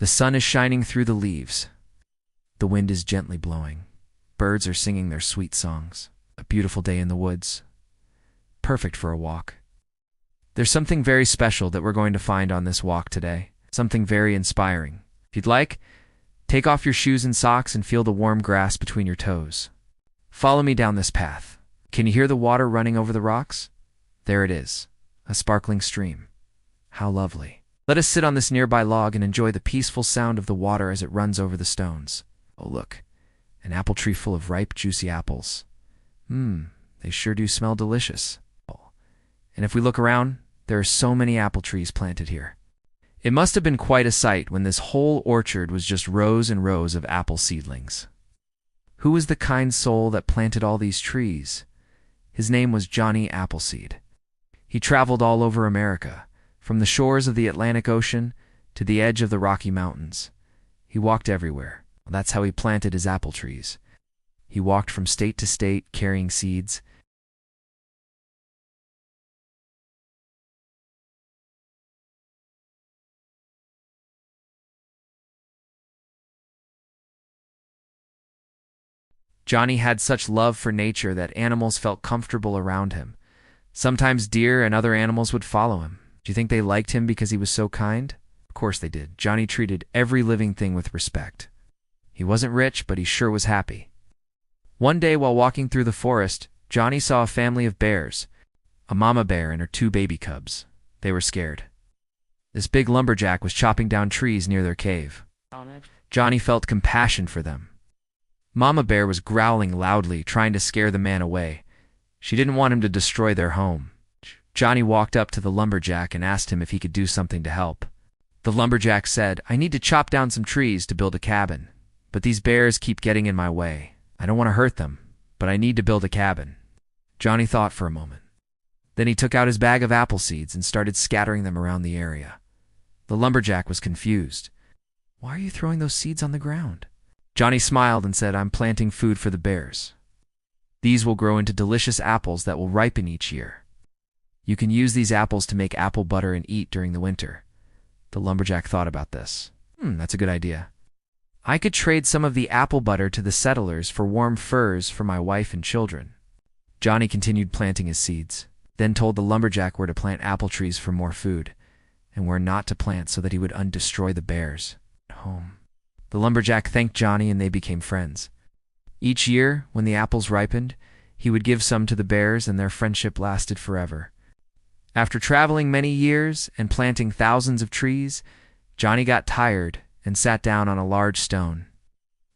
The sun is shining through the leaves. The wind is gently blowing. Birds are singing their sweet songs. A beautiful day in the woods. Perfect for a walk. There's something very special that we're going to find on this walk today. Something very inspiring. If you'd like, take off your shoes and socks and feel the warm grass between your toes. Follow me down this path. Can you hear the water running over the rocks? There it is, a sparkling stream. How lovely. Let us sit on this nearby log and enjoy the peaceful sound of the water as it runs over the stones. Oh, look, an apple tree full of ripe, juicy apples. They sure do smell delicious. And if we look around, there are so many apple trees planted here. It must have been quite a sight when this whole orchard was just rows and rows of apple seedlings. Who was the kind soul that planted all these trees? His name was Johnny Appleseed. He traveled all over America, from the shores of the Atlantic Ocean to the edge of the Rocky Mountains. He walked everywhere. That's how he planted his apple trees. He walked from state to state carrying seeds. Johnny had such love for nature that animals felt comfortable around him. Sometimes deer and other animals would follow him. Do you think they liked him because he was so kind? Of course they did. Johnny treated every living thing with respect. He wasn't rich, but he sure was happy. One day while walking through the forest, Johnny saw a family of bears, a mama bear and her 2 baby cubs. They were scared. This big lumberjack was chopping down trees near their cave. Johnny felt compassion for them. Mama bear was growling loudly, trying to scare the man away. She didn't want him to destroy their home. Johnny walked up to the lumberjack and asked him if he could do something to help. The lumberjack said, "I need to chop down some trees to build a cabin, but these bears keep getting in my way. I don't want to hurt them, but I need to build a cabin." Johnny thought for a moment. Then he took out his bag of apple seeds and started scattering them around the area. The lumberjack was confused. "Why are you throwing those seeds on the ground?" Johnny smiled and said, "I'm planting food for the bears. These will grow into delicious apples that will ripen each year. You can use these apples to make apple butter and eat during the winter." The lumberjack thought about this. That's a good idea. I could trade some of the apple butter to the settlers for warm furs for my wife and children. Johnny continued planting his seeds, then told the lumberjack where to plant apple trees for more food, and where not to plant so that he would undestroy the bears at home. The lumberjack thanked Johnny and they became friends. Each year, when the apples ripened, he would give some to the bears and their friendship lasted forever. After traveling many years and planting thousands of trees, Johnny got tired and sat down on a large stone.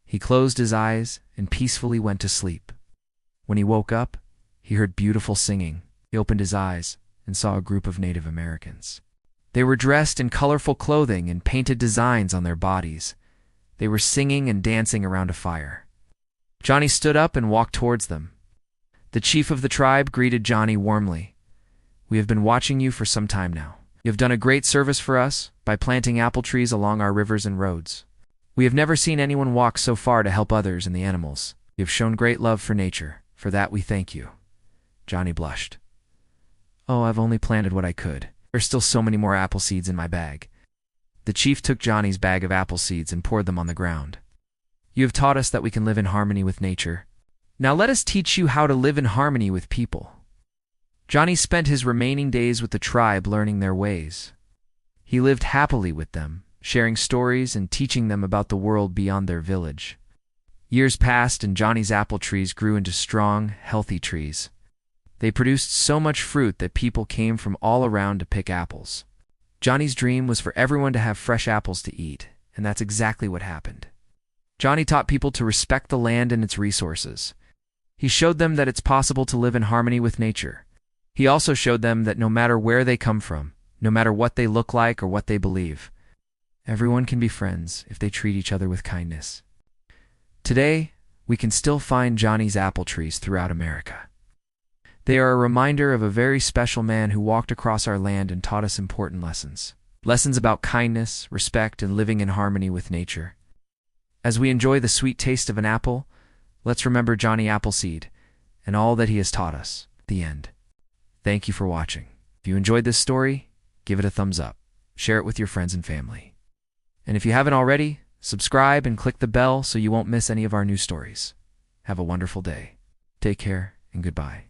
He closed his eyes and peacefully went to sleep. When he woke up, he heard beautiful singing. He opened his eyes and saw a group of Native Americans. They were dressed in colorful clothing and painted designs on their bodies. They were singing and dancing around a fire. Johnny stood up and walked towards them. The chief of the tribe greeted Johnny warmly. "We have been watching you for some time now. You have done a great service for us by planting apple trees along our rivers and roads. We have never seen anyone walk so far to help others and the animals. You have shown great love for nature. For that we thank you." Johnny blushed. "Oh, I've only planted what I could. There's still so many more apple seeds in my bag." The chief took Johnny's bag of apple seeds and poured them on the ground. "You have taught us that we can live in harmony with nature. Now let us teach you how to live in harmony with people." Johnny spent his remaining days with the tribe learning their ways. He lived happily with them, sharing stories and teaching them about the world beyond their village. Years passed and Johnny's apple trees grew into strong, healthy trees. They produced so much fruit that people came from all around to pick apples. Johnny's dream was for everyone to have fresh apples to eat, and that's exactly what happened. Johnny taught people to respect the land and its resources. He showed them that it's possible to live in harmony with nature. He also showed them that no matter where they come from, no matter what they look like or what they believe, everyone can be friends if they treat each other with kindness. Today, we can still find Johnny's apple trees throughout America. They are a reminder of a very special man who walked across our land and taught us important lessons. Lessons about kindness, respect, and living in harmony with nature. As we enjoy the sweet taste of an apple, let's remember Johnny Appleseed and all that he has taught us. The end. Thank you for watching. If you enjoyed this story, give it a thumbs up. Share it with your friends and family. And if you haven't already, subscribe and click the bell so you won't miss any of our new stories. Have a wonderful day. Take care and goodbye.